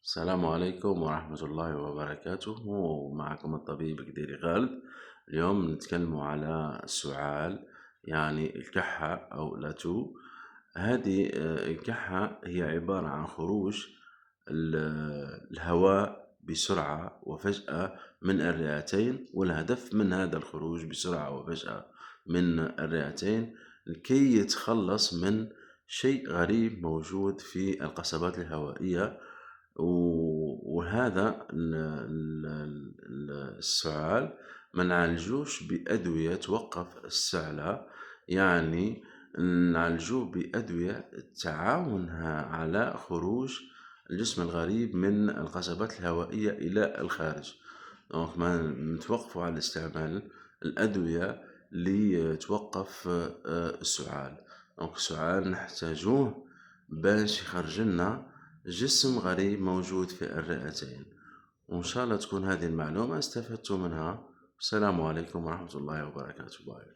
السلام عليكم ورحمة الله وبركاته. معكم الطبيب قديري خالد. اليوم نتكلم على السعال، يعني الكحة أو الأتو. هذه الكحة هي عبارة عن خروج الهواء بسرعة وفجأة من الرئتين، والهدف من هذا الخروج بسرعة وفجأة من الرئتين لكي يتخلص من شيء غريب موجود في القصبات الهوائية. وهذا السعال ما نعالجوش بأدوية توقف السعلة، يعني نعالجوه بأدوية تعاونها على خروج الجسم الغريب من القصبات الهوائية إلى الخارج. دونك ما نتوقفوا على استعمال الأدوية لتوقف السعال. دونك السعال نحتاجوه باش يخرج لنا جسم غريب موجود في الرئتين. وإن شاء الله تكون هذه المعلومة استفدتوا منها. السلام عليكم ورحمة الله وبركاته. باي.